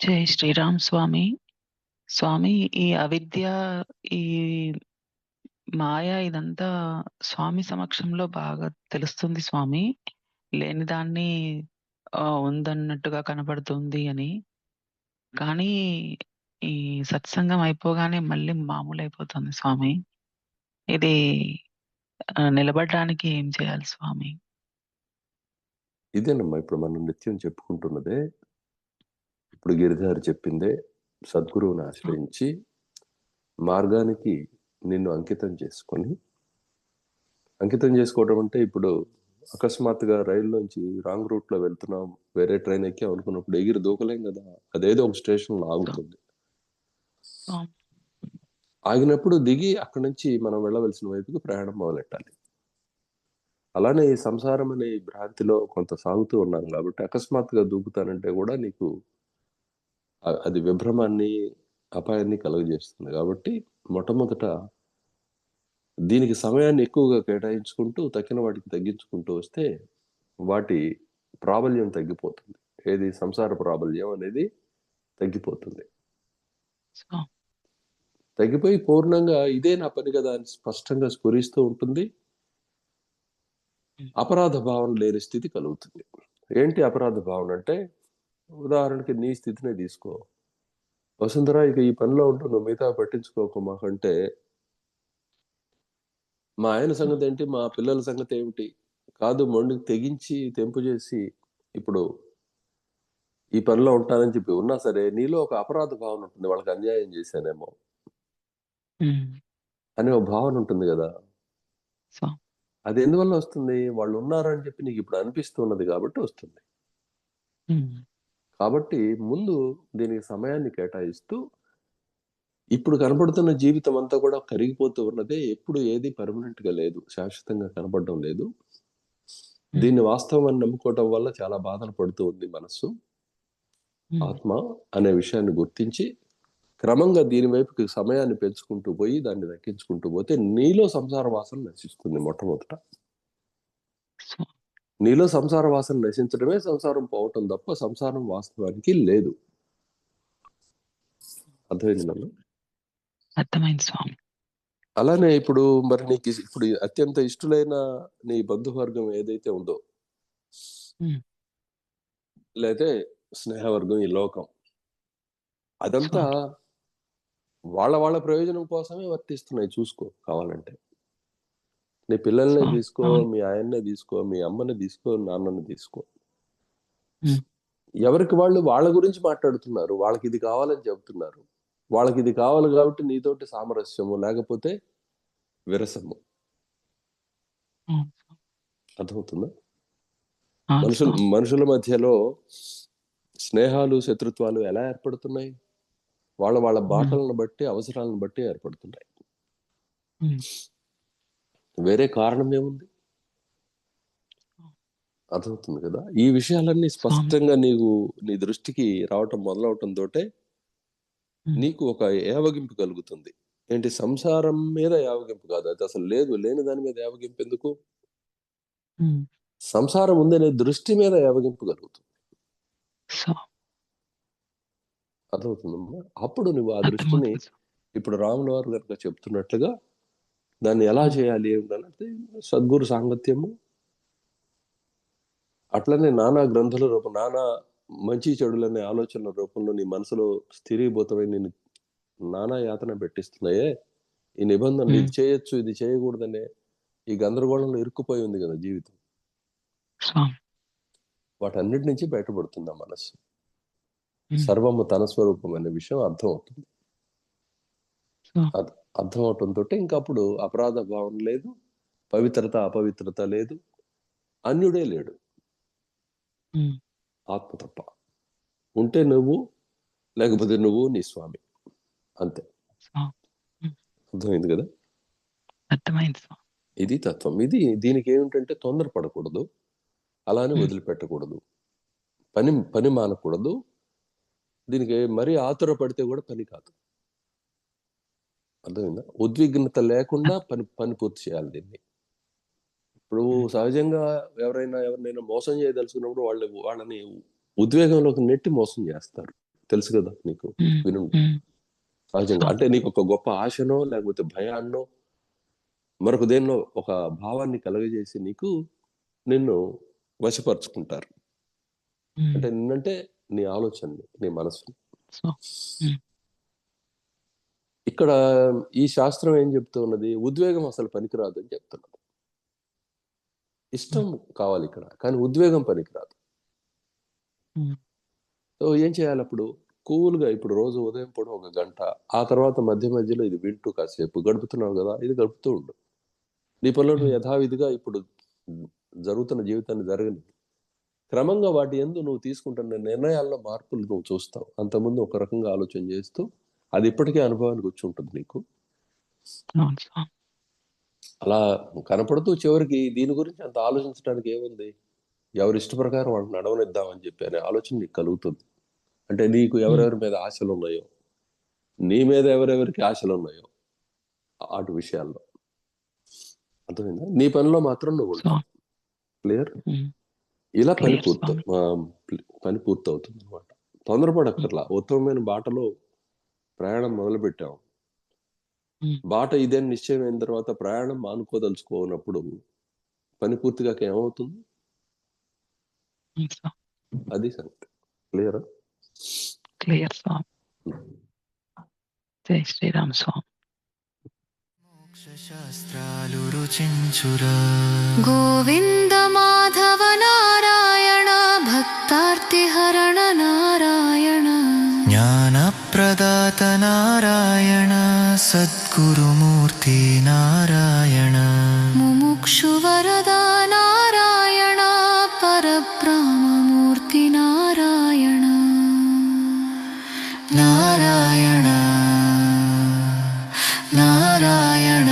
జై శ్రీరామ్ స్వామి. స్వామి, ఈ అవిద్య, ఈ మాయ ఇదంతా స్వామి సమక్షంలో బాగా తెలుస్తుంది స్వామి. లేని దాన్ని ఉందన్నట్టుగా కనబడుతుంది అని. కానీ ఈ సత్సంగం అయిపోగానే మళ్ళీ మామూలయిపోతుంది స్వామి. ఇది నిలబడడానికి ఏం చేయాలి స్వామి? ఇదేనమ్మా ఇప్పుడు మనం నిత్యం చెప్పుకుంటున్నదే. ఇప్పుడు గిరిధారి చెప్పిందే. సద్గురువుని ఆశ్రయించి మార్గానికి నిన్ను అంకితం చేసుకోవడం అంటే ఇప్పుడు అకస్మాత్తుగా రైల్లోంచి రాంగ్ రూట్ లో వెళ్తున్నాం, వేరే ట్రైన్ ఎక్కి అనుకున్నప్పుడు ఎగిరి దూకలేం కదా. అదేదో ఒక స్టేషన్ లో ఆగుతుంది. ఆగినప్పుడు దిగి అక్కడి నుంచి మనం వెళ్ళవలసిన వైపుకి ప్రయాణం మొదలెట్టాలి. అలానే ఈ సంసారం అనే భ్రాంతిలో కొంత సాగుతూ ఉన్నాం కాబట్టి అకస్మాత్తుగా దూకుతానంటే కూడా నీకు అది విభ్రమాన్ని, అపాయాన్ని కలుగజేస్తుంది. కాబట్టి మొట్టమొదట దీనికి సమయాన్ని ఎక్కువగా కేటాయించుకుంటూ తక్కిన వాటికి తగ్గించుకుంటూ వస్తే వాటి ప్రాబల్యం తగ్గిపోతుంది. ఏది సంసార ప్రాబల్యం అనేది తగ్గిపోతుంది. తగ్గిపోయి పూర్ణంగా ఇదే నా పని కదా అని స్పష్టంగా స్ఫురిస్తూ ఉంటుంది. అపరాధ భావన లేని స్థితి కలుగుతుంది. ఏంటి అపరాధ భావన అంటే, ఉదాహరణకి నీ స్థితినే తీసుకో. వసుంధర, ఇక ఈ పనిలో ఉంటూ నువ్వు మిగతా పట్టించుకోకు మాకంటే, మా ఆయన సంగతి ఏంటి, మా పిల్లల సంగతి ఏమిటి, కాదు మొండికి తెగించి తెంపు చేసి ఇప్పుడు ఈ పనిలో ఉంటానని చెప్పి ఉన్నా సరే నీలో ఒక అపరాధ భావన ఉంటుంది. వాళ్ళకి అన్యాయం చేశానేమో అనే ఒక భావన ఉంటుంది కదా. అది ఎందువల్ల వస్తుంది? వాళ్ళు ఉన్నారని చెప్పి నీకు ఇప్పుడు అనిపిస్తున్నది కాబట్టి వస్తుంది. కాబట్టి ముందు దీనికి సమయాన్ని కేటాయిస్తూ, ఇప్పుడు కనబడుతున్న జీవితం అంతా కూడా కరిగిపోతూ ఉన్నదే. ఎప్పుడు ఏది పర్మనెంట్ గా లేదు, శాశ్వతంగా కనబడడం లేదు. దీన్ని వాస్తవం అని నమ్ముకోవటం వల్ల చాలా బాధలు పడుతూ ఉంది మనస్సు. ఆత్మ అనే విషయాన్ని గుర్తించి క్రమంగా దీని వైపుకి సమయాన్ని పెంచుకుంటూ పోయి దాన్ని దక్కించుకుంటూ పోతే నీలో సంసార వాసన నశిస్తుంది. మొట్టమొదట నీలో సంసార వాసన నశించడమే సంసారం పోవటం తప్ప సంసారం వాస్తవానికి లేదు. అర్థమైంది నన్ను? అర్థమైంది స్వామి. అలానే ఇప్పుడు మరి నీకు ఇప్పుడు అత్యంత ఇష్టలైన నీ బంధువర్గం ఏదైతే ఉందో, లేతే స్నేహవర్గం, ఈ లోకం అదంతా వాళ్ళ ప్రయోజనం కోసమే వర్తిస్తున్నాయి. చూసుకో కావాలంటే. నీ పిల్లల్నే తీసుకో, మీ ఆయన్నే తీసుకో, మీ అమ్మని తీసుకో, నాన్నని తీసుకో. ఎవరికి వాళ్ళు వాళ్ళ గురించి మాట్లాడుతున్నారు. వాళ్ళకి ఇది కావాలని చెబుతున్నారు. వాళ్ళకి ఇది కావాలి కాబట్టి నీతోటి సామరస్యము, లేకపోతే విరసము. అర్థమవుతుందా? మనుషుల మధ్యలో స్నేహాలు, శత్రుత్వాలు ఎలా ఏర్పడుతున్నాయి? వాళ్ళ బాటలను బట్టి, అవసరాలను బట్టి ఏర్పడుతున్నాయి. వేరే కారణం ఏముంది? అర్థమవుతుంది కదా. ఈ విషయాలన్నీ స్పష్టంగా నీ దృష్టికి రావటం మొదలవటం తోటే నీకు ఒక ఏవగింపు కలుగుతుంది. ఏంటి? సంసారం మీద ఏవగింపు కాదు, అది అసలు లేదు. లేని దాని మీద ఏవగింపు ఎందుకు? సంసారం ఉందనే దృష్టి మీద ఏవగింపు కలుగుతుంది. అర్థమవుతుందమ్మా? అప్పుడు నువ్వు ఆ దృష్టిని ఇప్పుడు రాముల వారు కనుక చెప్తున్నట్లుగా దాన్ని ఎలా చేయాలి ఏమిటంటే, సద్గురు సాంగత్యము, అట్లనే నానా గ్రంథుల రూపం, నానా మంచి చెడులనే ఆలోచనల రూపంలో నీ మనసులో స్థిరీభూతమై నేను నానా యాతన పెట్టిస్తున్నాయే ఈ నిబంధనలు. ఇది చేయొచ్చు, ఇది చేయకూడదనే ఈ గందరగోళంలో ఇరుక్కుపోయి ఉంది కదా జీవితం. వాటన్నిటి నుంచి బయటపడుతుందా మనస్సు. సర్వము తన స్వరూపం అనే విషయం అర్థమవుతుంది. అర్థమవటంతో ఇంకా అప్పుడు అపరాధ భావం లేదు, పవిత్రత అపవిత్రత లేదు, అన్యుడే లేడు, ఆత్మ తప్ప. ఉంటే నువ్వు, లేకపోతే నువ్వు నీ స్వామి, అంతే. అర్థమైంది కదా? అర్థమైంది. ఇది తత్వం. దీనికి ఏమిటంటే తొందరపడకూడదు, అలానే వదిలిపెట్టకూడదు, పని మానకూడదు. దీనికి మరీ ఆతుర పడితే కూడా పని కాదు. అర్థమైందా? ఉద్విగ్నత లేకుండా పని పూర్తి చేయాలి దీన్ని. ఇప్పుడు సహజంగా ఎవరినైనా మోసం చేయదలుచుకున్నప్పుడు వాళ్ళని ఉద్వేగంలోకి నెట్టి మోసం చేస్తారు. తెలుసు కదా నీకు, ఉమ్, వినుండు ఉమ్, సహజంగా. స్వామి. అంటే నీకు ఒక గొప్ప ఆశనో లేకపోతే భయాన్నో మరొక దేన్నో ఒక భావాన్ని కలగజేసి నిన్ను వశపరుచుకుంటారు. ఉమ్, అంటే నిన్నంటే నీ ఆలోచనని, నీ మనసుని. స్వామి. ఉమ్, ఇక్కడ ఈ శాస్త్రం ఏం చెప్తూ ఉన్నది, ఉద్వేగం అసలు పనికిరాదు అని చెప్తున్నది. ఇష్టం ఉమ్, కావాలి ఇక్కడ, కానీ ఉద్వేగం పనికిరాదు. ఉమ్, సో ఏం చేయాలి అప్పుడు? కూల్గా ఇప్పుడు రోజు ఉదయం పూట ఒక గంట, ఆ తర్వాత మధ్య మధ్యలో ఇది వింటూ కాసేపు గడుపుతున్నావు కదా, ఇది గడుపుతూ ఉండు. నీ పనులను ఉమ్, యథావిధిగా ఇప్పుడు జరుగుతున్న జీవితాన్ని జరగని క్రమంగా వాటి యందు నువ్వు తీసుకుంటున్న నిర్ణయాల్లో మార్పులు నువ్వు చూస్తావు. అంతకుముందు ఒక రకంగా ఆలోచన చేస్తూ అది ఇప్పటికే అనుభవానికి వచ్చి ఉంటుంది నీకు. అవును స్వామి. అలా కనపడుతూ చివరికి దీని గురించి అంత ఆలోచించడానికి ఏముంది, ఎవరి ఇష్ట ప్రకారం వాళ్ళని నడవనిద్దామని చెప్పి అనే ఆలోచన నీకు కలుగుతుంది. అంటే నీకు ఉమ్, ఎవరెవరి మీద ఆశలు ఉన్నాయో, నీ మీద ఎవరెవరికి ఆశలు ఉన్నాయో అటు విషయాల్లో అర్థమైందా, నీ పనిలో మాత్రం నువ్వు ఉంటావు. స్వామి. క్లియర్? ఉమ్, ఇలా క్లియర్ స్వామి. పని పూర్తవుతుంది అనమాట. తొందరపడక్కర్లా. ఉత్తమమైన బాటలో ప్రయాణం మొదలు పెట్టాం, ఉమ్, బాట ఇదేని నిశ్చయమైన తర్వాత ప్రయాణం మానుకోదలుచుకోనప్పుడు పని పూర్తిగా ఏమవుతుంది, ఉమ్, స్వామి. అది సంగతి. క్లియరా? క్లియర్ స్వామి. జై శ్రీరామ్ స్వామి. శాస్త్రాలు రుచించురా గోవింద మాధవ నారాయణ భక్తార్తిహరణ నారాయణ జ్ఞానప్రదాత నారాయణ సద్గురుమూర్తి నారాయణ ముముక్షువరదా నారాయణ పరబ్రహ్మమూర్తి నారాయణ నారాయణ నారాయణ